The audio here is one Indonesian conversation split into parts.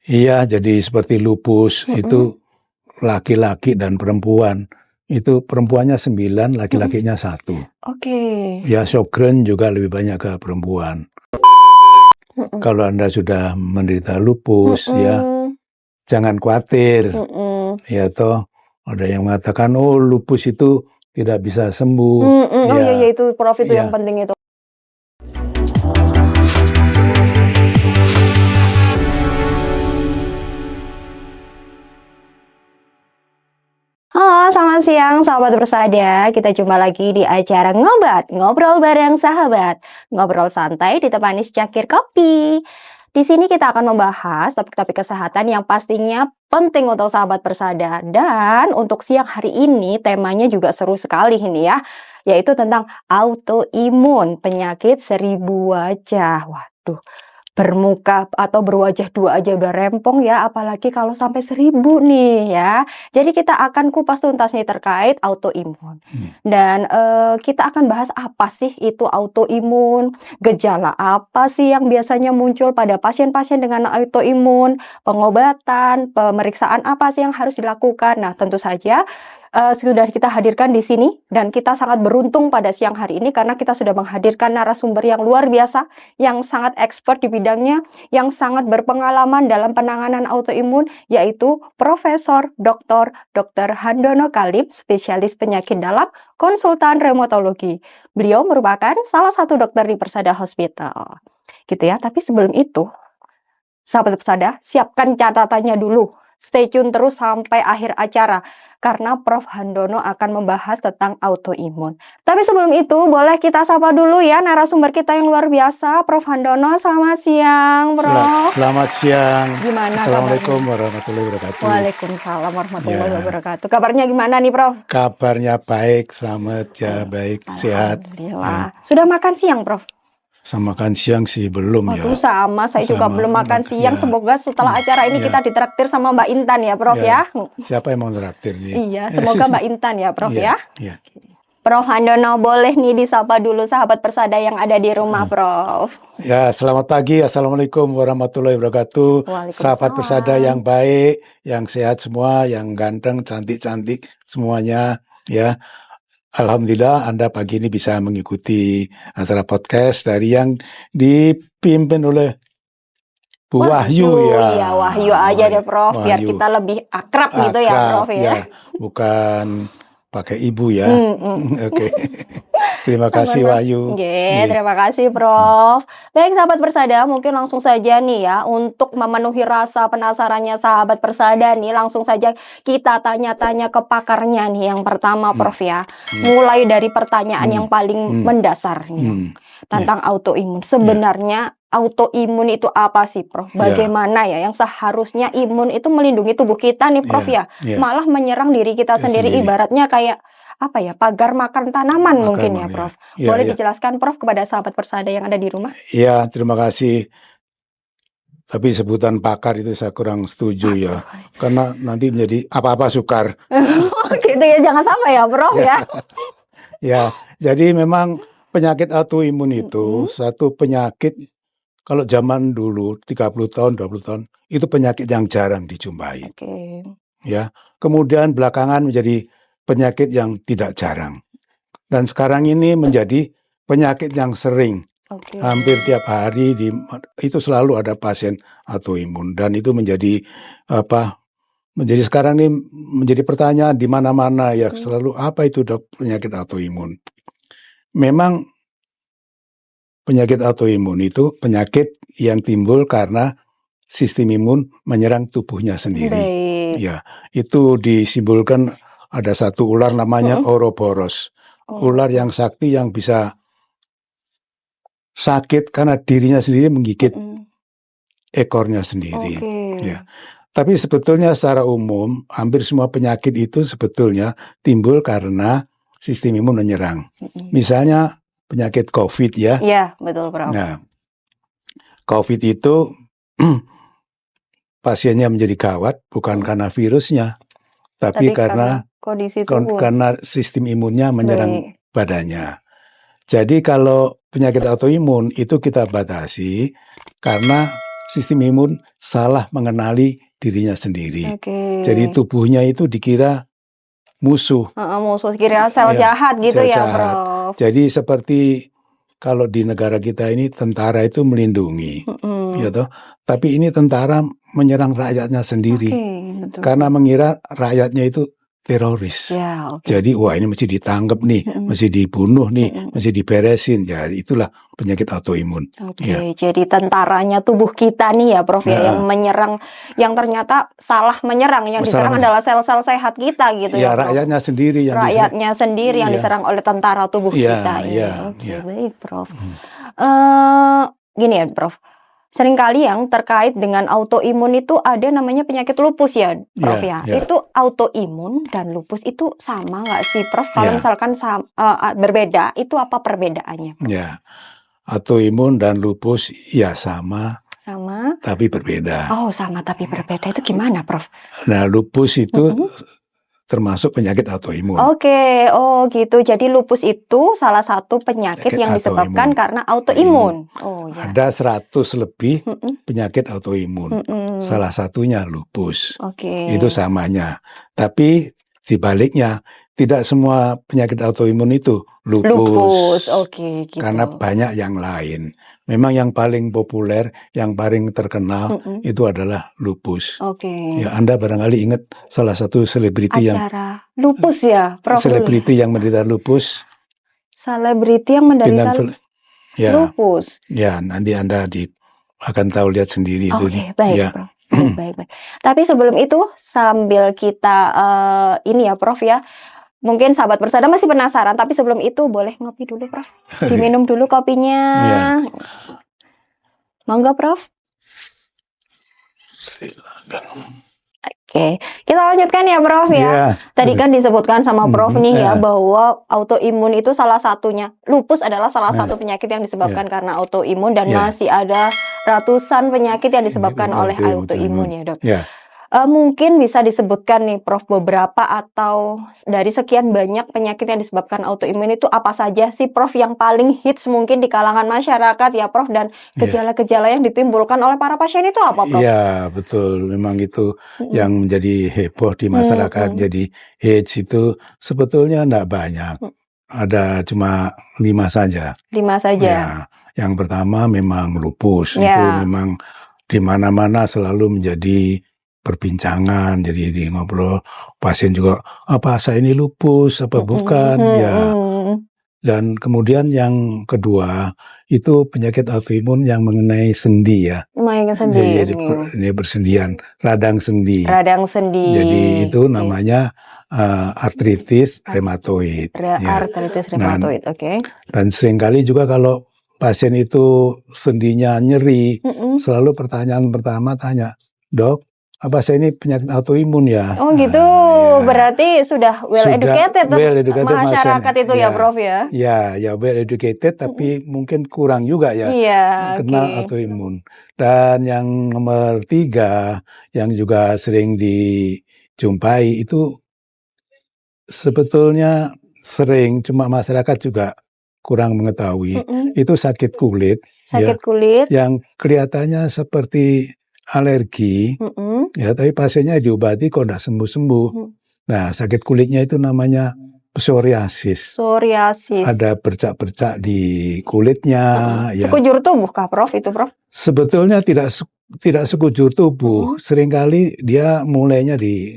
Iya, jadi seperti lupus Mhm. itu laki-laki dan perempuan. Itu perempuannya 9, Mhm. laki-lakinya 1. Oke. Ya, Sjogren juga lebih banyak ke perempuan. Mhm. Kalau Anda sudah menderita lupus ya, Mhm. jangan khawatir. Mhm. Ya toh, ada yang mengatakan, "Oh, lupus itu tidak bisa sembuh." Mhm. Oh, iya Ya, itu Prof, itu yang ya. penting itu. Halo, selamat siang sahabat Persada. Kita jumpa lagi di acara Ngobat, ngobrol bareng sahabat. Ngobrol santai ditemani secangkir kopi. Di sini kita akan membahas topik-topik kesehatan yang pastinya penting untuk sahabat Persada. Dan untuk siang hari ini temanya juga seru sekali ini ya, yaitu tentang autoimun, penyakit 1000 wajah. Waduh, bermuka atau berwajah 2 aja udah rempong ya, apalagi kalau sampai 1000 nih ya. Jadi kita akan kupas tuntas nih terkait autoimun. Dan kita akan bahas apa sih itu autoimun, gejala apa sih yang biasanya muncul pada pasien-pasien dengan autoimun, pengobatan, pemeriksaan apa sih yang harus dilakukan. Nah, tentu saja sudah kita hadirkan di sini dan kita sangat beruntung pada siang hari ini karena kita sudah menghadirkan narasumber yang luar biasa, yang sangat expert di bidangnya, yang sangat berpengalaman dalam penanganan autoimun, yaitu Profesor Dr. Handono Kalib, spesialis penyakit dalam, konsultan reumatologi. Beliau merupakan salah satu dokter di Persada Hospital. Gitu ya, tapi sebelum itu, sahabat Persada, siapkan catatannya dulu. Stay tune terus sampai akhir acara karena Prof. Handono akan membahas tentang autoimun. Tapi sebelum itu, boleh kita sapa dulu ya narasumber kita yang luar biasa, Prof. Handono. Selamat siang, Prof. Selamat siang. Gimana Assalamualaikum kabarnya? warahmatullahi wabarakatuh. Waalaikumsalam warahmatullahi Ya. wabarakatuh. Kabarnya gimana nih, Prof? Kabarnya baik, selamat ya, baik, sehat. Alhamdulillah. Sudah makan siang, Prof? Sama makan siang sih belum ya. Aduh, sama. Saya juga belum makan siang. Ya. Semoga setelah acara ini Ya. kita ditraktir sama Mbak Intan ya, Prof ya. Siapa yang mau traktir nih? Iya, semoga Mbak Intan ya, Prof ya. Ya. Prof Handono, boleh nih disapa dulu sahabat Persada yang ada di rumah, Prof. Ya, selamat pagi. Assalamualaikum warahmatullahi wabarakatuh. Sahabat Persada yang baik, yang sehat semua, yang ganteng, cantik-cantik semuanya ya. Alhamdulillah Anda pagi ini bisa mengikuti acara podcast dari yang dipimpin oleh Bu Wahyu ya. Iya, Wahyu aja deh, Prof. Biar Wahyu. kita lebih akrab gitu ya, Prof ya. Bukan pakai ibu ya. Oke. Terima kasih Wahyu. Terima kasih Prof. Baik sahabat Persada, mungkin langsung saja nih ya, untuk memenuhi rasa penasarannya sahabat Persada nih, langsung saja kita tanya-tanya ke pakarnya nih. Yang pertama Prof ya, mulai dari pertanyaan yang paling mendasar nih, tentang autoimun. Sebenarnya autoimun itu apa sih, Prof? Bagaimana ya yang seharusnya imun itu melindungi tubuh kita nih, Prof ya? Malah menyerang diri kita sendiri, ibaratnya kayak apa ya, pagar makan tanaman mungkin ya, Prof. Boleh dijelaskan, Prof, kepada sahabat Persada yang ada di rumah? Iya, terima kasih. Tapi sebutan pakar itu saya kurang setuju ya, karena nanti menjadi apa-apa sukar. Gitu ya, jangan sampai ya, Prof ya. Ya, jadi memang penyakit autoimun itu satu penyakit. Kalau zaman dulu 30 tahun, 20 tahun itu penyakit yang jarang dijumpai. Ya, kemudian belakangan menjadi penyakit yang tidak jarang. Dan sekarang ini menjadi penyakit yang sering. Hampir tiap hari itu selalu ada pasien autoimun, dan itu menjadi menjadi sekarang ini menjadi pertanyaan di mana-mana ya, selalu apa itu penyakit autoimun. Memang penyakit autoimun itu penyakit yang timbul karena sistem imun menyerang tubuhnya sendiri. Ya, itu disimbolkan ada satu ular namanya Ouroboros. Ular yang sakti yang bisa sakit karena dirinya sendiri menggigit ekornya sendiri. Ya. Tapi sebetulnya secara umum hampir semua penyakit itu sebetulnya timbul karena sistem imun menyerang. Misalnya penyakit COVID ya. Iya, betul, Prof. Nah, COVID itu pasiennya menjadi gawat bukan karena virusnya, tapi karena kondisi tubuh. Karena sistem imunnya menyerang badannya. Jadi kalau penyakit autoimun itu kita batasi karena sistem imun salah mengenali dirinya sendiri. Oke. Jadi tubuhnya itu dikira musuh. Musuh, kira sel Ya, jahat gitu sel ya, jahat. Prof? Jadi seperti kalau di negara kita ini tentara itu melindungi, ya toh. Tapi ini tentara menyerang rakyatnya sendiri Betul. karena mengira rakyatnya itu teroris. Ya, oke. Jadi wah ini mesti ditangkap nih, mesti dibunuh nih, mesti diberesin. Ya itulah penyakit autoimun. Oke, jadi tentaranya tubuh kita nih ya, Prof ya, yang menyerang, yang ternyata salah menyerang, yang diserang adalah sel-sel sehat kita gitu ya, Prof. Rakyatnya sendiri yang diserang oleh tentara tubuh kita ini. Oke, baik, Prof. Gini ya, Prof. Seringkali yang terkait dengan autoimun itu ada namanya penyakit lupus ya, Prof ya. Itu autoimun dan lupus itu sama nggak sih, Prof? Kalau misalkan berbeda, itu apa perbedaannya, Prof? Ya, autoimun dan lupus ya sama, tapi berbeda. Oh, sama tapi berbeda itu gimana, Prof? Nah, lupus itu termasuk penyakit autoimun. Oke, oh gitu. Jadi lupus itu salah satu penyakit yang disebabkan karena autoimun. Oh ya. Ada 100 lebih penyakit autoimun. Salah satunya lupus. Itu samanya. Tapi dibaliknya, tidak semua penyakit autoimun itu lupus. Oke, gitu. Karena banyak yang lain. Memang yang paling populer, yang paling terkenal itu adalah lupus. Ya, Anda barangkali ingat salah satu selebriti yang lupus ya, Prof. Selebriti yang menderita lupus. Selebriti yang menderita lupus. Ya, nanti Anda akan tahu, lihat sendiri. Oke, baik, Prof. Baik. Tapi sebelum itu, sambil kita ini ya, Prof ya. Mungkin sahabat Persada masih penasaran, tapi sebelum itu boleh ngopi dulu, Prof. Diminum dulu kopinya. Monggo, Prof. Silakan. Oke, kita lanjutkan ya, Prof ya. Tadi kan disebutkan sama Prof nih ya, bahwa autoimun itu salah satunya, lupus adalah salah satu penyakit yang disebabkan karena autoimun, dan masih ada ratusan penyakit yang disebabkan oleh autoimun ya, Dok. Mungkin bisa disebutkan nih, Prof, beberapa atau dari sekian banyak penyakit yang disebabkan autoimun itu apa saja sih, Prof, yang paling hits mungkin di kalangan masyarakat ya, Prof, dan gejala-gejala yang ditimbulkan oleh para pasien itu apa, Prof? Iya, betul. Memang itu yang menjadi heboh di masyarakat. Jadi hits itu sebetulnya enggak banyak. Ada cuma 5 saja. 5 saja. Ya, yang pertama memang lupus. Itu memang di mana-mana selalu menjadi perbincangan, jadi di ngobrol pasien juga, apa saya ini lupus apa bukan, ya. Dan kemudian yang kedua itu penyakit autoimun yang mengenai sendi ya. Sendi. Ini bersendian, radang sendi. Jadi itu namanya artritis reumatoid. Artritis reumatoid, oke. Dan seringkali juga kalau pasien itu sendinya nyeri, selalu pertanyaan pertama tanya, "Dok, apa saya ini penyakit autoimun ya?" Oh gitu, berarti sudah well educated masyarakat itu ya, Prof ya? Ya well educated, tapi mungkin kurang juga ya kenal autoimun. Dan yang nomor 3, yang juga sering dijumpai itu sebetulnya sering, cuma masyarakat juga kurang mengetahui, itu sakit kulit. Sakit kulit. Yang kelihatannya seperti alergi, ya, tapi pasiennya diobati kok enggak sembuh-sembuh. Nah, sakit kulitnya itu namanya psoriasis. Ada bercak-bercak di kulitnya. Sekujur tubuh kah, Prof, itu, Prof? Sebetulnya tidak sekujur tubuh. Seringkali dia mulainya di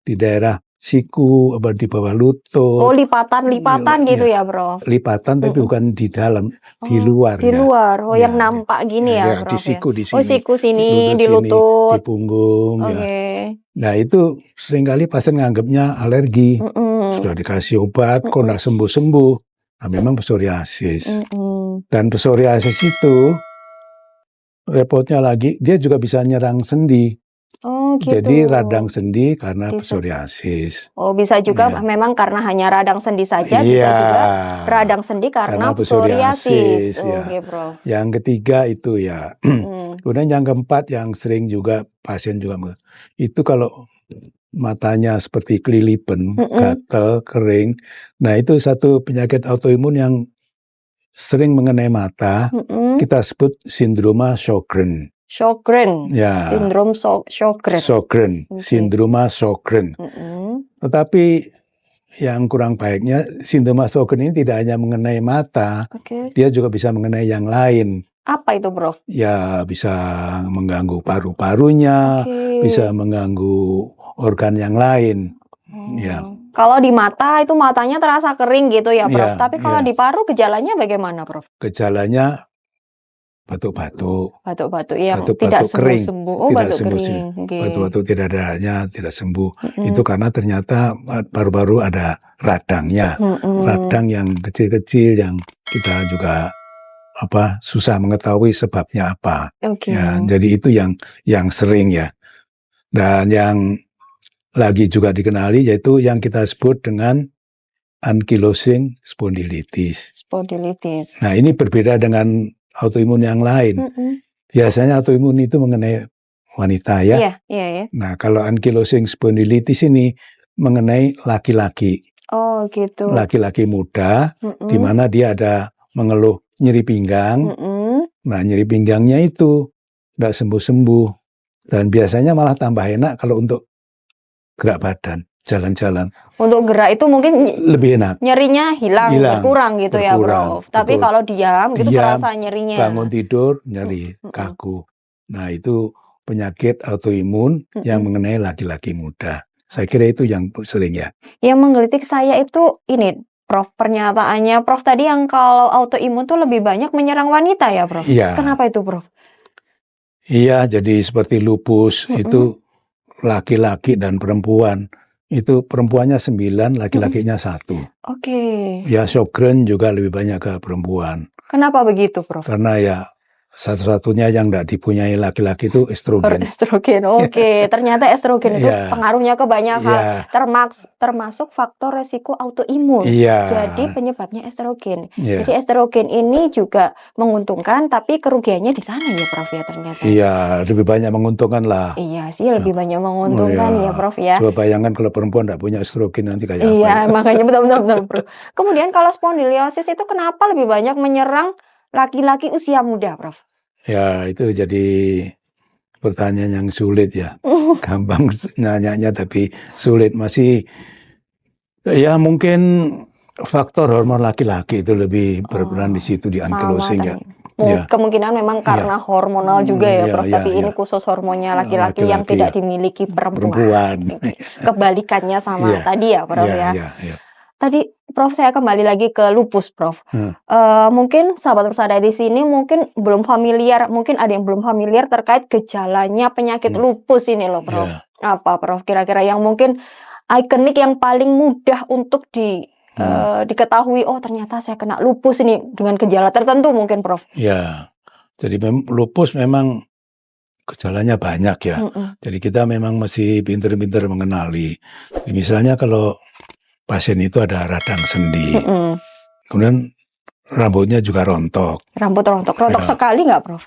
daerah siku, di bawah lutut. Oh, lipatan gitu ya, Prof? Lipatan, tapi bukan di dalam, di luar. Di luar, yang nampak gini ya, Prof? Di siku, di sini. Oh, siku sini, di lutut. Di punggung. Nah, itu seringkali pasien nganggapnya alergi. Sudah dikasih obat, kok nggak sembuh-sembuh. Nah, memang psoriasis. Dan psoriasis itu repotnya lagi, dia juga bisa nyerang sendi. Oh gitu. Jadi radang sendi karena psoriasis. Oh, bisa juga memang karena hanya radang sendi saja, bisa juga radang sendi karena psoriasis. Oke, Prof. Yang ketiga itu ya. Kemudian yang keempat yang sering juga pasien juga itu kalau matanya seperti kelilipan, gatal, kering. Nah, itu satu penyakit autoimun yang sering mengenai mata. Kita sebut sindroma Sjögren. Sjogren, Ya, sindrom Sjogren. Sjogren, Oke. sindroma Sjogren. Tetapi yang kurang baiknya sindroma Sjogren ini tidak hanya mengenai mata, Oke. dia juga bisa mengenai yang lain. Apa itu, Prof? Ya, bisa mengganggu paru-parunya, bisa Oke. mengganggu organ yang lain. Ya, Kalau di mata itu matanya terasa kering gitu ya, Prof. ya, Tapi kalau ya. di paru gejalanya bagaimana, Prof? Gejalanya batuk-batuk, Batuk-batuk yang batuk-batuk tidak kering, sembuh-sembuh. Oh, tidak batuk sembuh, kering. Oke. batuk-batuk tidak adanya, tidak sembuh. Mm-mm. Itu karena ternyata paru-paru ada radangnya, Mm-mm. radang yang kecil-kecil yang kita juga susah mengetahui sebabnya apa. Oke. Ya, jadi itu yang sering ya. Dan yang lagi juga dikenali yaitu yang kita sebut dengan ankylosing spondylitis. Spondylitis. Nah, ini berbeda dengan autoimun yang lain. Mm-mm. Biasanya autoimun itu mengenai wanita ya. Iya, iya ya. Nah, kalau ankylosing spondylitis ini mengenai laki-laki. Oh, gitu. Laki-laki muda, Mm-mm. di mana dia ada mengeluh nyeri pinggang. Mm-mm. Nah, nyeri pinggangnya itu tidak sembuh-sembuh. Dan biasanya malah tambah enak kalau untuk gerak badan, jalan-jalan. Untuk gerak itu mungkin Lebih enak. nyerinya hilang, berkurang gitu ya, berkurang, Prof. Tapi betul. kalau diam gitu Diam, kerasa nyerinya. bangun tidur, nyeri, kaku. Nah, itu penyakit autoimun yang mengenai laki-laki muda. Saya kira itu yang sering ya. Yang menggelitik saya itu ini, Prof, pernyataannya Prof tadi yang kalau autoimun tuh lebih banyak menyerang wanita ya, Prof? Iya. Kenapa itu, Prof? Iya, jadi seperti lupus itu laki-laki dan perempuan. Itu perempuannya 9, laki-lakinya 1. Oke. Ya, Sjogren juga lebih banyak ke perempuan. Kenapa begitu, Prof? Karena ya satu-satunya yang tidak dipunyai laki-laki itu estrogen. Estrogen, oke. Ternyata estrogen itu Iya. pengaruhnya ke banyak hal, Iya. termasuk faktor resiko autoimun. Iya. Jadi penyebabnya estrogen. Iya. Jadi estrogen ini juga menguntungkan, tapi kerugiannya di sana ya, Prof ya ternyata. Iya, lebih banyak menguntungkan lah. Iya sih, lebih banyak menguntungkan iya. ya, Prof ya. Coba bayangkan kalau perempuan tidak punya estrogen nanti kayak apa Iya, ya? makanya betul, Prof. Kemudian kalau spondyliosis itu kenapa lebih banyak menyerang laki-laki usia muda, Prof? Ya, itu jadi pertanyaan yang sulit ya. Gampang nanyanya tapi sulit. Masih ya mungkin faktor hormon laki-laki itu lebih berperan di situ di ankylosing ya. Ya. Kemungkinan memang karena hormonal juga ya, Prof. Iya, Tapi iya. ini khusus hormonnya laki-laki yang tidak dimiliki perempuan. Perempuan. Kebalikannya sama Iya. tadi ya, Prof ya. Iya. Tadi Prof saya kembali lagi ke lupus, Prof. Mungkin sahabat persada di sini mungkin belum familiar, mungkin ada yang belum familiar terkait gejalanya penyakit lupus ini loh, Prof. Iya. Apa, Prof? Kira-kira yang mungkin ikonik yang paling mudah untuk diketahui, oh ternyata saya kena lupus ini dengan gejala tertentu mungkin, Prof. Ya, jadi lupus memang gejalanya banyak ya. Jadi kita memang masih pintar-pintar mengenali. Misalnya kalau pasien itu ada radang sendi, kemudian rambutnya juga rontok. Rambut rontok Ya. sekali nggak, Prof?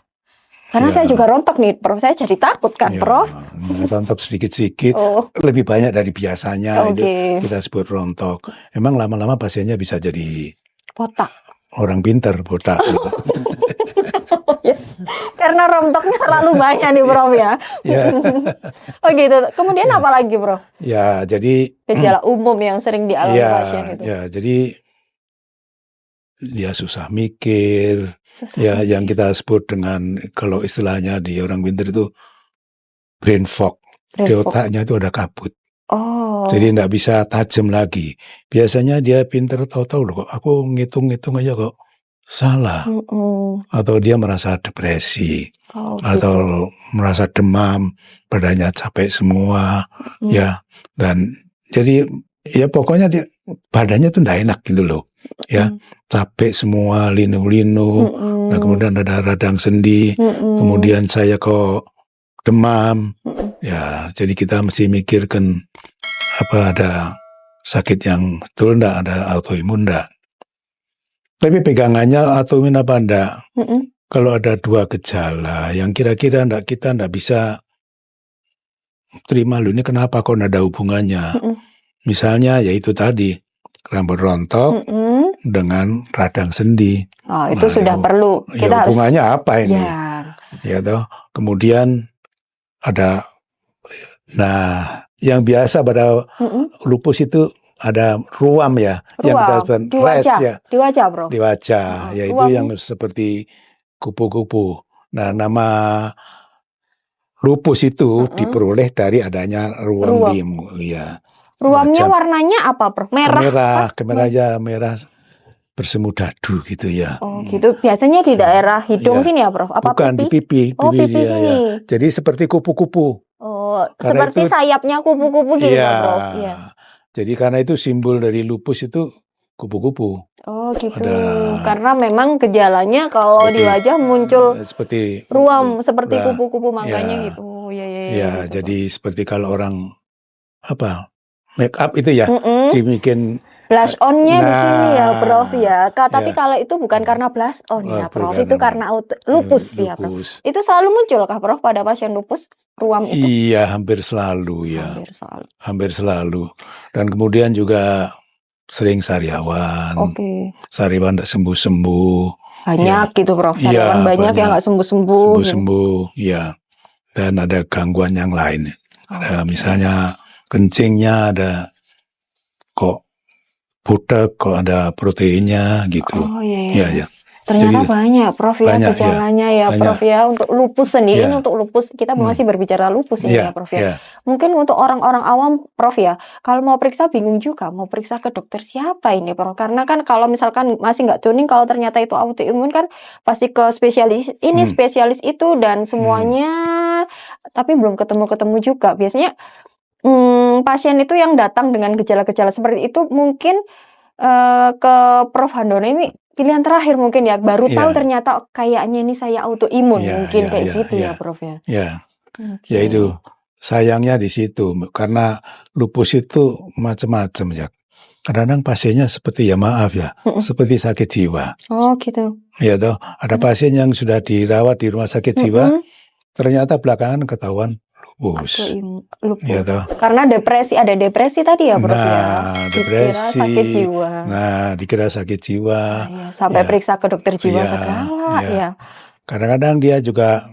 Karena Ya. saya juga rontok nih, Prof. Saya jadi takut kan, Ya, Prof? rontok sedikit-sedikit, Oh, lebih banyak dari biasanya. Itu oke. kita sebut rontok. Memang lama-lama pasiennya bisa jadi Botak. orang pintar, botak. Gitu. Karena rontoknya terlalu banyak nih, Prof ya. Ya. Oh gitu. Kemudian apa lagi, Prof? Ya, jadi Gejala umum yang sering dialami pasien itu. ya, jadi dia susah mikir. Susah Ya, mikir. yang kita sebut dengan kalau istilahnya di orang pintar itu brain fog. Di Brain fog. otaknya itu ada kabut. Oh. Jadi tidak bisa tajam lagi. Biasanya dia pintar tahu-tahu loh kok aku ngitung-ngitung aja kok salah. Atau dia merasa depresi. Oh, Atau gitu. merasa demam, badannya capek semua. Ya, dan jadi ya pokoknya dia badannya tuh tidak enak gitu loh. Ya, capek semua, linu-linu. Nah, kemudian ada radang sendi. Kemudian saya kok demam. Ya, jadi kita mesti mikirkan apa ada sakit yang betul enggak, ada autoimun enggak. Tapi pegangannya autoimun apa enggak? Kalau ada 2 gejala yang kira-kira kita enggak bisa terima loh, ini kenapa kok enggak ada hubungannya. Misalnya yaitu tadi rambut rontok dengan radang sendi. Oh, itu sudah perlu. Ya, hubungannya apa ini? Ya. ya toh. Kemudian ada, nah yang biasa pada lupus itu ada ruam ya, yang kita sebut Ruam di rash wajah, ya, di wajah, Prof. di wajah, yaitu Ruam yang seperti kupu-kupu. Nah, nama lupus itu diperoleh dari adanya ruam di ya, ruamnya wajah. warnanya apa, Prof? Merah, Merah bersemu dadu gitu ya. Oh, gitu. Biasanya di daerah hidung sini ya, Prof? Apa Bukan, pipi? di pipi, Oh, pipi dia, sini. ya. Jadi seperti kupu-kupu. Oh, Karena seperti itu, sayapnya kupu-kupu gitu ya, Prof? Iya. Jadi karena itu simbol dari lupus itu kupu-kupu. Oh, gitu. Karena memang gejalanya kalau di Seperti- wajah muncul seperti ruam seperti kupu-kupu, makanya gitu. Ya, gitu, jadi seperti kalau orang make up itu ya, Prof. dibikin Blush on-nya di sini ya, Prof ya. Tapi ya. kalau itu bukan karena blush on ya, Prof. Bukan, Itu karena lupus ya, Prof. Itu selalu muncul kah, Prof, pada pasien lupus ruam itu? Iya, hampir selalu ya. Hampir selalu. Hampir selalu. Dan kemudian juga sering sariawan. Sariawan tidak sembuh-sembuh. Banyak gitu, Prof. Sariawan banyak yang nggak sembuh-sembuh. Sembuh-sembuh, ya. Dan ada gangguan yang lain. Ada misalnya kencingnya ada kok butek, kok ada proteinnya gitu. Oh iya. Ya. Ternyata banyak, Prof ya, banyak, gejalanya ya, Prof ya. Untuk lupus sendiri, untuk lupus kita masih berbicara lupus ini ya, Prof ya. Mungkin untuk orang-orang awam, Prof ya, kalau mau periksa bingung juga, mau periksa ke dokter siapa ini, Prof? Karena kan kalau misalkan masih nggak tuning, kalau ternyata itu autoimun kan pasti ke spesialis ini, spesialis itu dan semuanya, tapi belum ketemu-ketemu juga. Biasanya pasien itu yang datang dengan gejala-gejala seperti itu mungkin ke Prof Handono ini pilihan terakhir mungkin ya, baru tahu ternyata kayaknya ini saya autoimun mungkin kayak gitu ya, Prof ya. Ya itu sayangnya di situ karena lupus itu macam-macam ya. Kadang-kadang pasiennya seperti seperti sakit jiwa. Oh gitu. Ya toh, ada pasien yang sudah dirawat di rumah sakit jiwa, ternyata belakangan ketahuan lupus. Ya toh. Karena ada depresi tadi ya, Prof ya. Depresi. Dikira sakit jiwa. Dikira sakit jiwa. Sampai periksa ke dokter jiwa segala ya. Kadang-kadang dia juga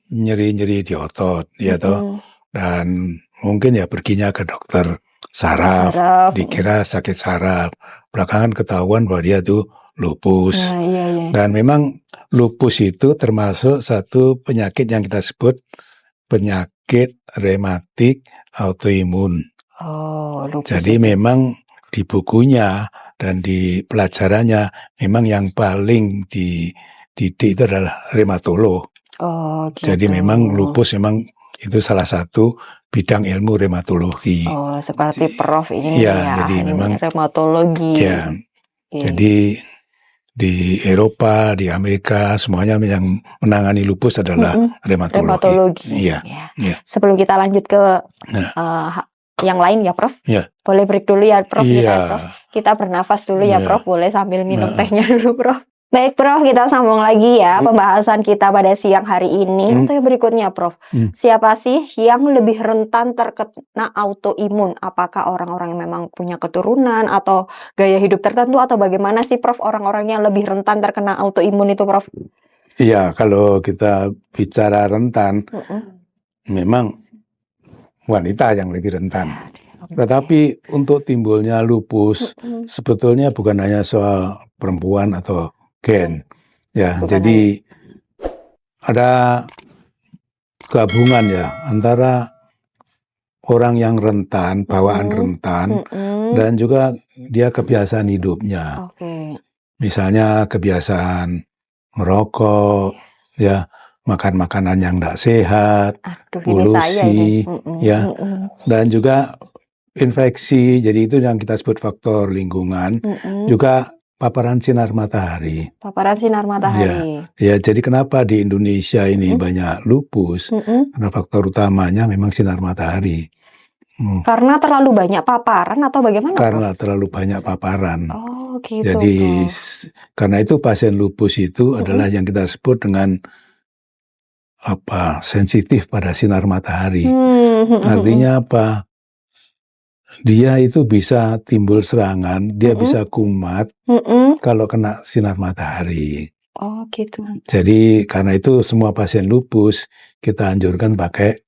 nyeri-nyeri di otot, ya toh. Dan mungkin ya perginya ke dokter saraf. Dikira sakit saraf. Belakangan ketahuan bahwa dia tuh lupus. Dan memang lupus itu termasuk satu penyakit yang kita sebut penyakit rematik autoimun. Jadi memang di bukunya dan di pelajarannya memang yang paling dididik itu adalah rheumatolog. Gitu. Jadi memang lupus memang itu salah satu bidang ilmu rheumatologi. Seperti Prof ini ya, jadi memang rheumatologi. Ya. Jadi di Eropa, di Amerika, semuanya yang menangani lupus adalah rheumatologi. Iya. Sebelum kita lanjut ke yang lain ya, Prof. Boleh break dulu ya, Prof. Kita bernafas dulu ya, Prof. Boleh sambil minum tehnya dulu, Prof. Baik, Prof. Kita sambung lagi ya pembahasan kita pada siang hari ini. Untuk yang berikutnya, Prof. Siapa sih yang lebih rentan terkena autoimun? Apakah orang-orang yang memang punya keturunan atau gaya hidup tertentu atau bagaimana sih, Prof, orang-orang yang lebih rentan terkena autoimun itu, Prof? Iya, kalau kita bicara rentan, memang wanita yang lebih rentan. Tetapi untuk timbulnya lupus sebetulnya bukan hanya soal perempuan atau gen. Jadi ada gabungan ya antara orang yang rentan, bawaan rentan, dan juga dia kebiasaan hidupnya. Misalnya kebiasaan merokok, makan makanan yang tidak sehat, polusi, dan juga infeksi. Jadi itu yang kita sebut faktor lingkungan. Juga paparan sinar matahari. Paparan sinar matahari. Jadi kenapa di Indonesia ini banyak lupus? Karena faktor utamanya memang sinar matahari. Karena terlalu banyak paparan atau bagaimana? Karena terlalu banyak paparan. Gitu. Jadi karena itu pasien lupus itu adalah yang kita sebut dengan sensitif pada sinar matahari. Artinya apa? Dia itu bisa timbul serangan, dia bisa kumat kalau kena sinar matahari. Oh gitu. Jadi karena itu semua pasien lupus kita anjurkan pakai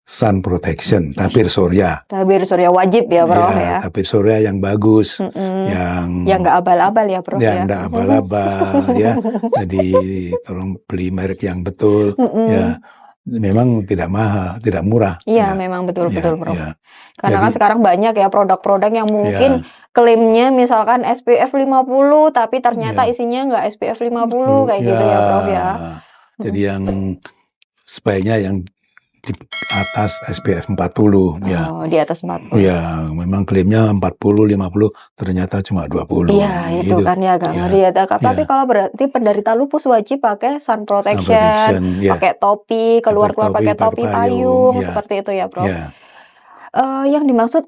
sun protection, tabir surya. Tabir surya wajib ya, Prof ya. Tabir surya yang bagus, yang nggak abal-abal ya, Prof ya. Yang nggak abal-abal ya. Jadi tolong beli merek yang betul ya. Memang tidak mahal, tidak murah. Iya, memang betul, Prof. Ya. Karena kan sekarang banyak ya produk-produk yang mungkin klaimnya misalkan SPF 50 tapi ternyata isinya nggak SPF 50 kayak gitu ya, Prof ya. Jadi yang sebaiknya yang di atas SPF 40 ya. Oh, di atas 40. Ya, memang klaimnya 40, 50, ternyata cuma 20. Iya, itu kan ya agak ngeri ya. Tapi kalau berarti penderita lupus wajib pakai sun protection, pakai topi, keluar-keluar pakai topi payung, seperti itu ya, Prof. Yang dimaksud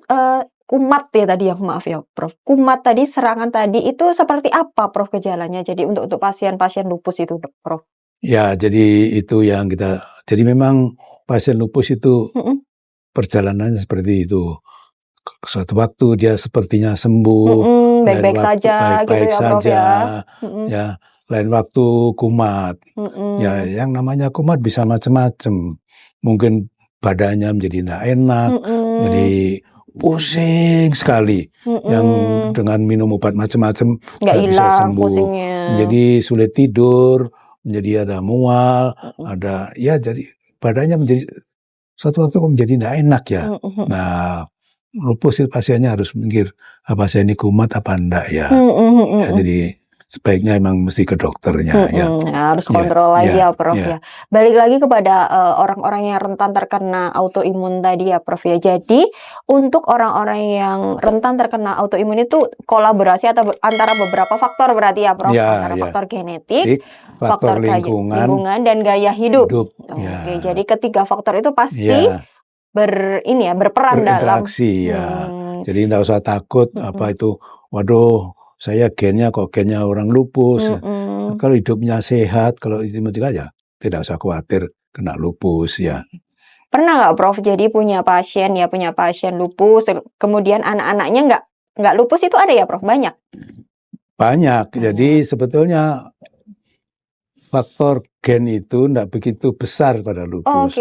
kumat ya tadi ya, maaf ya, Prof. Kumat tadi, serangan tadi itu seperti apa, Prof, gejalanya? Jadi untuk pasien-pasien lupus itu, Prof. Ya, jadi itu yang jadi memang pasien lupus itu perjalanannya seperti itu. Suatu waktu dia sepertinya sembuh, baik-baik saja, baik-baik gitu ya, Prof saja, ya. Lain waktu kumat. Ya, yang namanya kumat bisa macam-macam. Mungkin badannya menjadi tidak enak, jadi pusing sekali. Yang dengan minum obat macam-macam nggak bisa hilang sembuh. pusingnya. Jadi sulit tidur, menjadi ada mual, ada jadi badannya menjadi suatu waktu menjadi tidak enak ya. Nah, lupus itu pasiennya harus mikir apa saya ini kumat apa enggak ya. Jadi sebaiknya emang mesti ke dokternya ya. Harus kontrol lagi ya, Prof ya. Balik lagi kepada orang-orang yang rentan terkena autoimun tadi ya, Prof ya. Jadi untuk orang-orang yang rentan terkena autoimun itu kolaborasi atau antara beberapa faktor berarti ya, Prof. Antara faktor genetik, faktor lingkungan dan gaya hidup. Oke, jadi ketiga faktor itu pasti berperan dalam. Ya. Jadi tidak usah takut apa itu. Waduh, saya gennya orang lupus. Kalau hidupnya sehat, kalau itu ya tidak usah khawatir kena lupus ya. Pernah nggak, Prof? Jadi punya pasien lupus, kemudian anak-anaknya nggak lupus itu ada ya, Prof? Banyak. Jadi sebetulnya faktor gen itu tidak begitu besar pada lupus.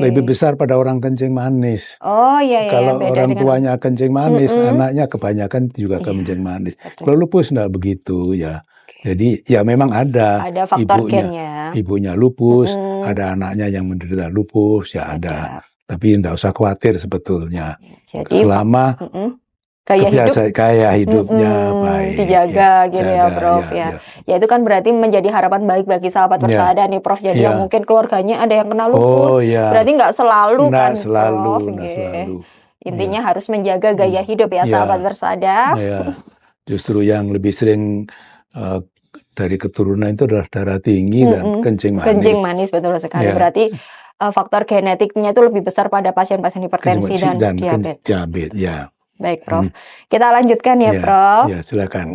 Lebih besar pada orang kencing manis. Kalau orang tuanya kencing manis, anaknya kebanyakan juga kencing manis. Kalau lupus tidak begitu ya. Jadi ya memang ada faktor gennya. Ibunya lupus, ada anaknya yang menderita lupus, ya ada. Tapi tidak usah khawatir sebetulnya. Jadi, selama gaya hidupnya baik, dijaga gitu ya, Prof ya. Ya itu kan berarti menjadi harapan baik bagi sahabat Persada nih, Prof. Jadi yang mungkin keluarganya ada yang kena lupus, berarti nggak selalu kan, Prof. Intinya harus menjaga gaya hidup ya, sahabat Persada. Justru yang lebih sering dari keturunan itu adalah darah tinggi dan kencing manis. Kencing manis, betul sekali. Berarti faktor genetiknya itu lebih besar pada pasien-pasien hipertensi dan diabetes. Baik, Prof. Kita lanjutkan ya, Prof. Ya, silakan.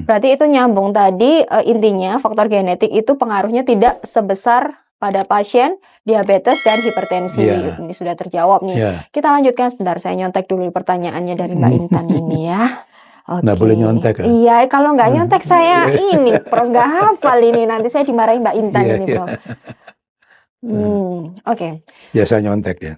Berarti itu nyambung tadi, intinya faktor genetik itu pengaruhnya tidak sebesar pada pasien diabetes dan hipertensi. Ini sudah terjawab nih. Kita lanjutkan sebentar, saya nyontek dulu pertanyaannya dari Mbak Intan ini ya. Nggak boleh nyontek ya? Iya, kalau nggak nyontek saya ini, Prof, nggak hafal ini. Nanti saya dimarahin Mbak Intan ini, Prof. Oke. Biasa nyontek ya.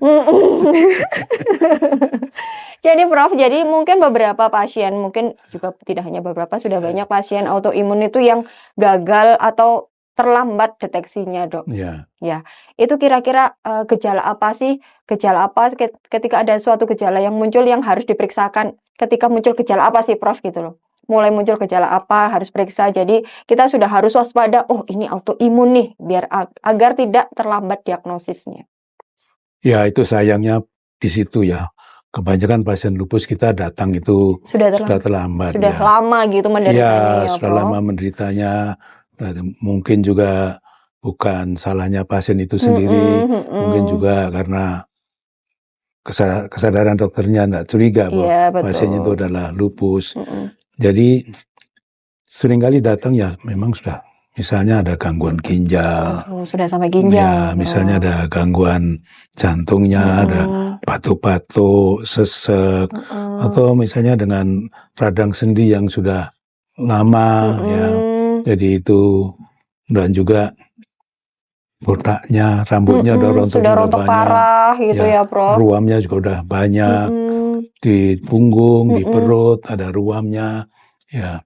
Jadi, Prof, jadi mungkin beberapa pasien, mungkin juga tidak hanya beberapa, sudah banyak pasien autoimun itu yang gagal atau terlambat deteksinya, Dok. Ya, itu kira-kira gejala apa sih? Gejala apa ketika ada suatu gejala yang muncul yang harus diperiksakan? Ketika muncul gejala apa sih, Prof, gitu loh? Mulai muncul gejala apa harus periksa. Jadi kita sudah harus waspada. Oh, ini autoimun nih, biar agar tidak terlambat diagnosisnya. Ya, itu sayangnya di situ ya. Kebanyakan pasien lupus kita datang itu sudah terlambat. Sudah lama gitu menderitanya. Sudah lama menderitanya. Mungkin juga bukan salahnya pasien itu sendiri. Mungkin juga karena kesadaran dokternya tidak curiga bahwa pasiennya itu adalah lupus. Jadi seringkali datang ya memang sudah, misalnya ada gangguan ginjal. Sudah sampai ginjal. Ya, misalnya ada gangguan jantungnya, ada batuk-batuk, sesek, atau misalnya dengan radang sendi yang sudah lama ya. Jadi itu, dan juga botaknya, rambutnya udah Sudah rontok banyak. parah gitu ya, Prof. Ruamnya juga udah banyak. Di punggung, di perut ada ruamnya. Ya.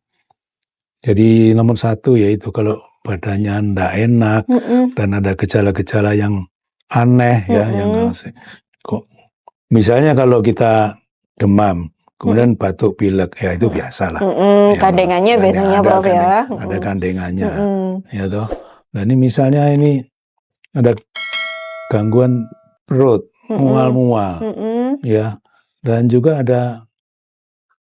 Jadi nomor satu yaitu kalau badannya ndak enak dan ada gejala-gejala yang aneh ya, yang kok misalnya kalau kita demam, kemudian batuk pilek, ya itu biasa lah. Gandengannya biasanya, Prof ya. Ada gandengannya, ya toh. Nah ini misalnya ini ada gangguan perut, mual-mual, ya, dan juga ada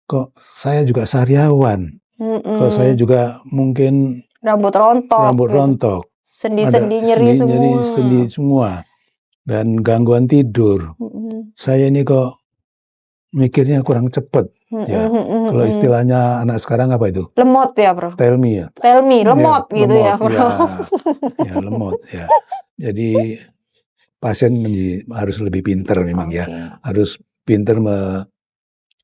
kok saya juga sariawan, kok saya juga mungkin rambut rontok, sendi-sendi nyeri semua, dan gangguan tidur. Saya ini kok mikirnya kurang cepet, ya. Kalau istilahnya anak sekarang apa itu? Lemot ya, Bro. Tell me ya. Lemot ya, gitu ya, Bro. Ya, lemot ya. Jadi pasien harus lebih pinter memang ya, harus pinter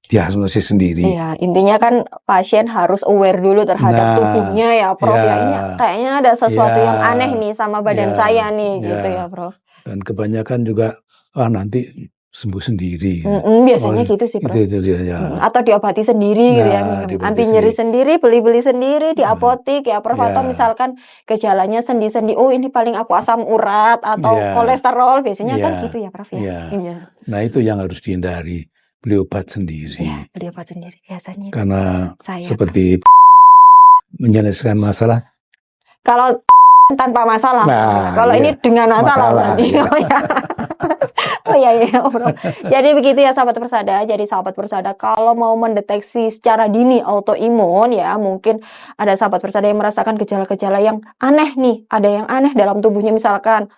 diagnosis sendiri. Iya, intinya kan pasien harus aware dulu terhadap tubuhnya ya, Prof. Ya, ini kayaknya ada sesuatu yang aneh nih sama badan saya nih, gitu ya, Prof. Dan kebanyakan juga nanti sembuh sendiri. Biasanya gitu sih, Prof. Ya. Atau diobati sendiri gitu ya, minum anti nyeri sendiri, beli-beli sendiri di apotik ya, Prof. Atau misalkan gejalanya sendi-sendi, oh ini paling aku asam urat atau kolesterol, biasanya kan gitu ya, Prof. Ya. Nah itu yang harus dihindari, beli obat sendiri. Ya, beli obat sendiri biasanya. Karena seperti menyelesaikan masalah. Kalau tanpa masalah, kalau ini dengan masalah. Oh iya, Bro. Jadi begitu ya sahabat persada. Jadi sahabat persada kalau mau mendeteksi secara dini autoimun ya, mungkin ada sahabat persada yang merasakan gejala-gejala yang aneh nih. Ada yang aneh dalam tubuhnya, misalkan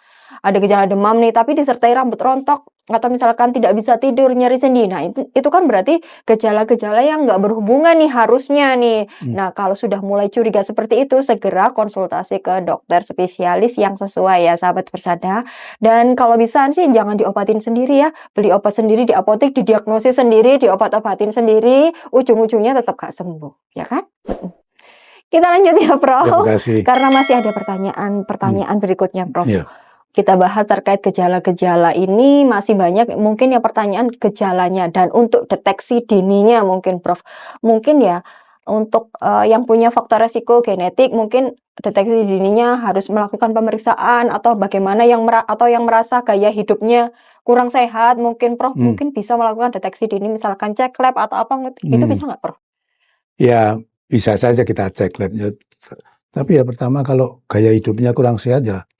ada gejala demam nih, tapi disertai rambut rontok, atau misalkan tidak bisa tidur, nyeri sendi. Nah, itu kan berarti gejala-gejala yang nggak berhubungan nih harusnya nih. Nah, kalau sudah mulai curiga seperti itu, segera konsultasi ke dokter spesialis yang sesuai ya, sahabat persada. Dan kalau bisa sih jangan diobatin sendiri ya. Beli obat sendiri di apotek, didiagnosis sendiri, diobat-obatin sendiri, ujung-ujungnya tetap gak sembuh, ya kan? Kita lanjut ya, Prof. Karena masih ada pertanyaan berikutnya, Prof. Kita bahas terkait gejala-gejala ini, masih banyak mungkin ya pertanyaan gejalanya dan untuk deteksi dininya mungkin, Prof. Mungkin ya untuk yang punya faktor resiko genetik, mungkin deteksi dininya harus melakukan pemeriksaan, atau bagaimana yang merasa gaya hidupnya kurang sehat, mungkin, Prof. Mungkin bisa melakukan deteksi dini, misalkan cek lab atau apa, itu bisa nggak, Prof? Ya bisa saja kita cek labnya. Tapi ya pertama kalau gaya hidupnya kurang sehat ya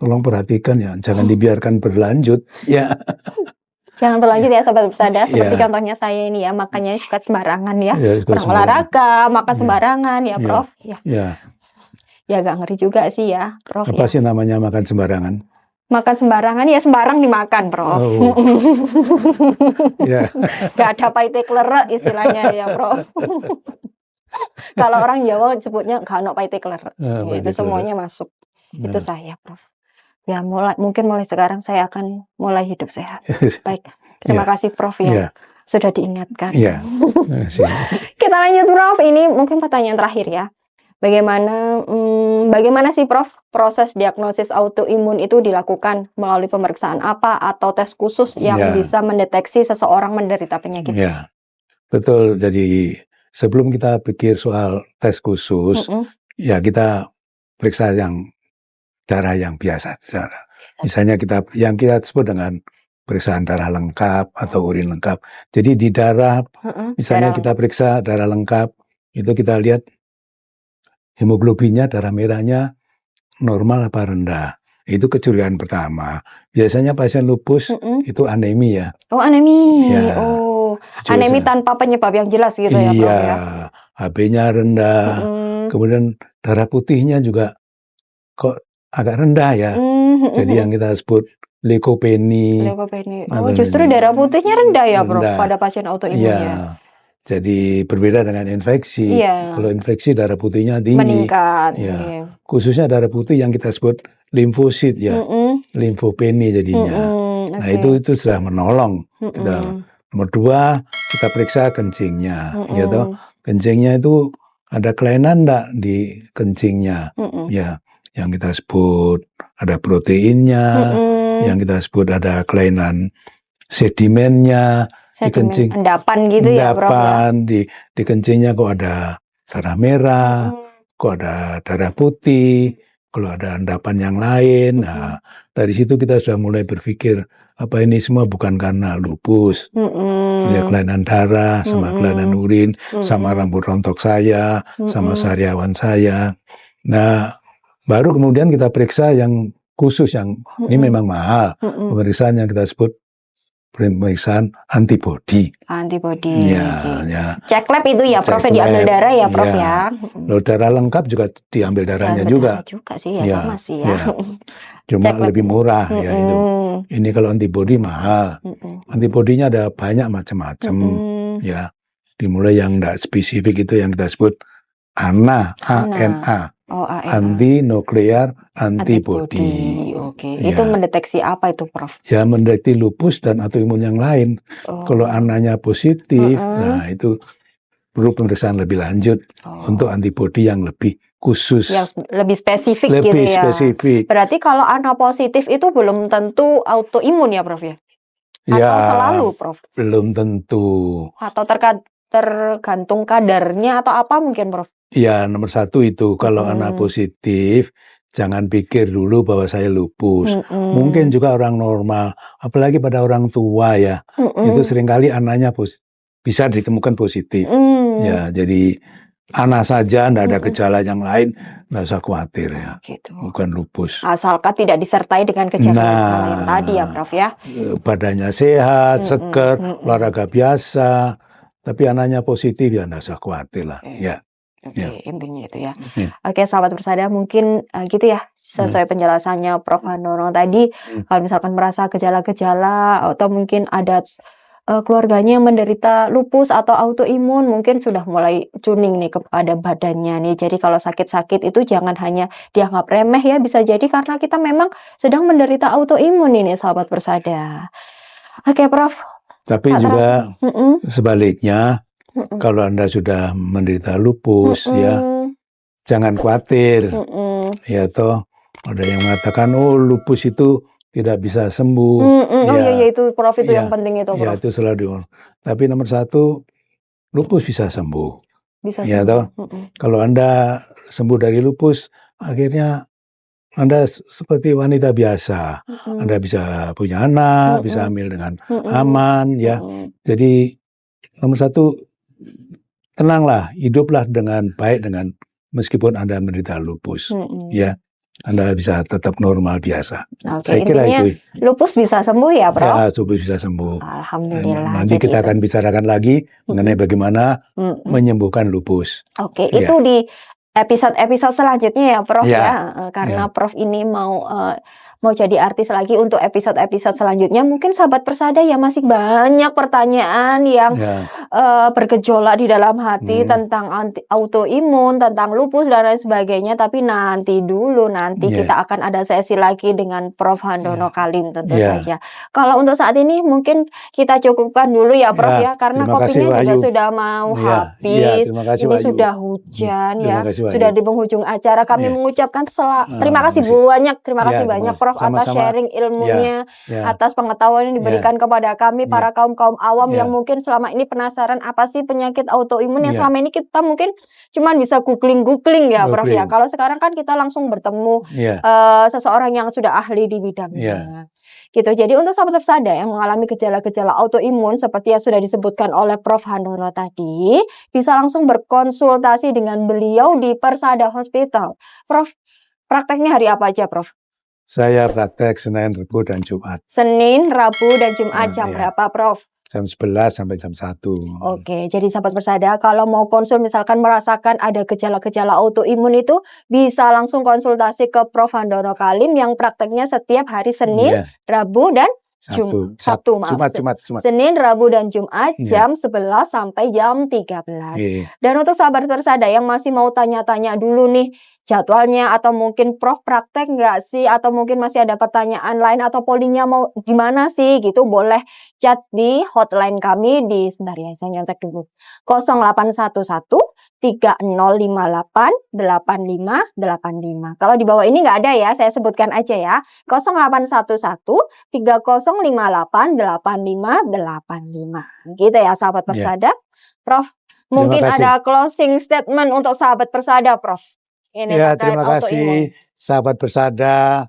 tolong perhatikan ya, jangan dibiarkan berlanjut ya. Jangan berlanjut ya sahabat persada, seperti contohnya saya ini ya, makannya suka sembarangan ya, kurang olahraga, makan sembarangan ya, Prof. Ya agak ngeri juga sih ya, Prof. Apa sih namanya makan sembarangan? Makan sembarangan ya sembarang dimakan, Prof. Gak ada paite klerak istilahnya ya, Prof. Kalau orang Jawa sebutnya gak ono paite klerak, itu semuanya masuk. Itu saya, Prof. Ya mungkin mulai sekarang saya akan mulai hidup sehat. Baik, terima kasih, Prof ya, sudah diingatkan. Kita lanjut, Prof. Ini mungkin pertanyaan terakhir ya. Bagaimana sih, Prof, proses diagnosis autoimun itu dilakukan melalui pemeriksaan apa atau tes khusus yang bisa mendeteksi seseorang menderita penyakit? Ya, betul. Jadi sebelum kita pikir soal tes khusus, ya kita periksa darah yang biasa. Misalnya yang kita sebut dengan periksaan darah lengkap atau urin lengkap. Jadi di darah, misalnya kita periksa darah lengkap, itu kita lihat hemoglobinnya, darah merahnya normal apa rendah. Itu kecurigaan pertama. Biasanya pasien lupus itu anemi ya. Oh, anemi. Anemi tanpa penyebab yang jelas gitu ya, Prof ya. HB-nya rendah. Kemudian darah putihnya juga kok agak rendah ya. Jadi yang kita sebut leukopeni. Oh, justru darah putihnya rendah ya, Prof, pada pasien autoimun ya. Jadi berbeda dengan infeksi. Kalau infeksi darah putihnya tinggi. Meningkat. Khususnya darah putih yang kita sebut limfosit ya. Limfopeni jadinya. Nah, itu sudah menolong. Nomor 2, kita periksa kencingnya. Kencingnya itu ada kelainan enggak di kencingnya? Ya, yang kita sebut ada proteinnya, yang kita sebut ada kelainan sedimennya di kencing, endapan gitu ya, Prof ya. di kencingnya kok ada darah merah, kok ada darah putih, kalau ada endapan yang lain. Nah, dari situ kita sudah mulai berpikir, apa ini semua bukan karena lupus, ya kelainan darah, sama kelainan urin, sama rambut rontok saya, sama sariawan saya. Nah, baru kemudian kita periksa yang khusus, yang ini memang mahal, pemeriksaan yang kita sebut pemeriksaan antibodi. Antibodi. Ya. Cek lab itu ya, Prof, diambil darah ya, Prof ya. Loh, darah lengkap juga diambil darahnya juga. Juga sih ya, sama sih ya. Cuma lebih murah ya itu. Ini kalau antibodi mahal. Antibodinya ada banyak macam-macam. Ya, dimulai yang tidak spesifik itu yang kita sebut ANA. Anti nuklear antibody. Oke. Itu mendeteksi apa itu, Prof? Ya, mendeteksi lupus dan autoimun yang lain. Kalau ANA-nya positif, nah itu perlu pemeriksaan lebih lanjut untuk antibody yang lebih khusus. Yang lebih spesifik gitu ya. Spesifik. Berarti kalau ANA positif itu belum tentu autoimun ya, Prof ya? Atau selalu, Prof? Belum tentu. Atau tergantung kadarnya atau apa mungkin, Prof? Ya, nomor satu itu, kalau ANA positif, jangan pikir dulu bahwa saya lupus. Mungkin juga orang normal, apalagi pada orang tua ya, itu seringkali ANA-nya bisa ditemukan positif. Ya, jadi ANA saja, tidak ada gejala yang lain, nggak usah khawatir ya. Gitu. Bukan lupus. Asalkan tidak disertai dengan gejala-gejala yang tadi ya, Prof ya. Badannya sehat, seger, olahraga biasa, tapi ANA-nya positif ya nggak usah khawatir lah. Ya. Oke, intinya itu ya. Oke, sahabat Persada, mungkin gitu ya, sesuai penjelasannya Prof Handono tadi, kalau misalkan merasa gejala-gejala atau mungkin ada keluarganya yang menderita lupus atau autoimun, mungkin sudah mulai tuning nih kepada badannya nih. Jadi kalau sakit-sakit itu jangan hanya dianggap remeh ya, bisa jadi karena kita memang sedang menderita autoimun ini, sahabat Persada. Oke, Prof. Tapi juga sebaliknya, kalau Anda sudah menderita lupus ya, jangan khawatir. Ya toh, ada yang mengatakan, oh lupus itu tidak bisa sembuh. Iya itu, Prof, itu yang penting itu, Prof. Ya, itu selalu. Tapi nomor satu, lupus bisa sembuh. Bisa ya sembuh. Toh, kalau Anda sembuh dari lupus, akhirnya Anda seperti wanita biasa. Anda bisa punya anak, bisa hamil dengan aman ya. Jadi nomor satu, tenanglah, hiduplah dengan baik dengan meskipun Anda menderita lupus. Ya, Anda bisa tetap normal biasa. Saya kira itu. Lupus bisa sembuh ya, Prof? Ya, lupus bisa sembuh. Alhamdulillah. Nanti kita akan bicarakan lagi mengenai bagaimana menyembuhkan lupus. Oke, itu di episode selanjutnya ya, Prof ya. Karena Prof ini mau jadi artis lagi untuk episode-episode selanjutnya. Mungkin sahabat Persada ya masih banyak pertanyaan yang bergejolak di dalam hati tentang autoimun, tentang lupus dan lain sebagainya. Tapi nanti kita akan ada sesi lagi dengan Prof Handono Kalim tentu saja. Kalau untuk saat ini mungkin kita cukupkan dulu ya, Prof ya, karena kopinya juga sudah mau habis. Ini sudah hujan ya, sudah di penghujung acara. Kami mengucapkan terima kasih banyak, Prof, atas sharing ilmunya, atas pengetahuan yang diberikan kepada kami para kaum awam yang mungkin selama ini penasaran apa sih penyakit autoimun yang selama ini kita mungkin cuman bisa googling ya, Prof ya. Kalau sekarang kan kita langsung bertemu seseorang yang sudah ahli di bidangnya. Gitu. Jadi untuk sahabat Persada yang mengalami gejala-gejala autoimun seperti yang sudah disebutkan oleh Prof Handono tadi, bisa langsung berkonsultasi dengan beliau di Persada Hospital. Prof, prakteknya hari apa aja, Prof? Saya praktek Senin, Rabu, dan Jumat. Senin, Rabu, dan Jumat jam berapa, Prof? Jam 11 sampai jam 1. Oke, jadi sahabat Persada kalau mau konsul misalkan merasakan ada gejala-gejala autoimun itu bisa langsung konsultasi ke Prof Handono Kalim yang prakteknya setiap hari Senin, Rabu, dan Jumat. Senin, Rabu, dan Jumat jam 11 sampai jam 13. Dan untuk sahabat Persada yang masih mau tanya-tanya dulu nih, jadwalnya atau mungkin Prof praktek nggak sih? Atau mungkin masih ada pertanyaan lain atau polinya mau gimana sih gitu, boleh chat di hotline kami di sebentar ya saya nyontek dulu, 0811-3058-8585. Kalau di bawah ini nggak ada ya, saya sebutkan aja ya, 0811-3058-8585. Gitu ya sahabat Ya, Persada. Prof, terima mungkin kasih. ada closing statement untuk sahabat Persada, Prof. Ini Ya, terkait terima autoimun. kasih sahabat Persada.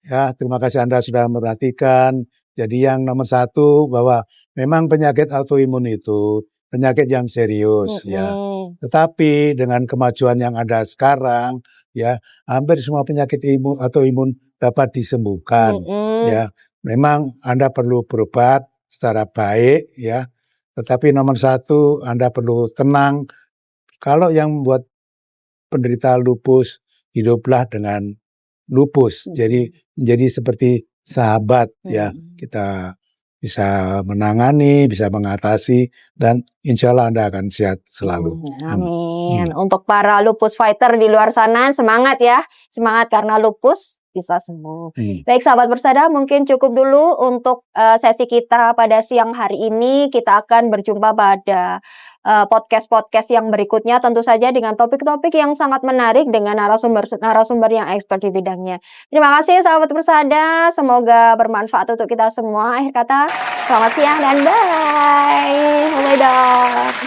Ya, terima kasih Anda sudah memperhatikan. Jadi yang nomor satu bahwa memang penyakit autoimun itu penyakit yang serius ya. Tetapi dengan kemajuan yang ada sekarang ya, hampir semua penyakit autoimun dapat disembuhkan ya. Memang Anda perlu berobat secara baik ya. Tetapi nomor satu Anda perlu tenang. Kalau yang membuat penderita lupus, hiduplah dengan lupus. Jadi menjadi seperti sahabat ya. Kita bisa menangani, bisa mengatasi, dan insya Allah Anda akan sehat selalu. Amin. Untuk para lupus fighter di luar sana, semangat ya. Semangat karena lupus bisa sembuh. Baik sahabat Persada, mungkin cukup dulu untuk sesi kita pada siang hari ini. Kita akan berjumpa pada podcast-podcast yang berikutnya, tentu saja dengan topik-topik yang sangat menarik dengan narasumber yang expert di bidangnya. Terima kasih sahabat Persada, semoga bermanfaat untuk kita semua. Akhir kata, selamat siang dan bye. Bye-bye dok.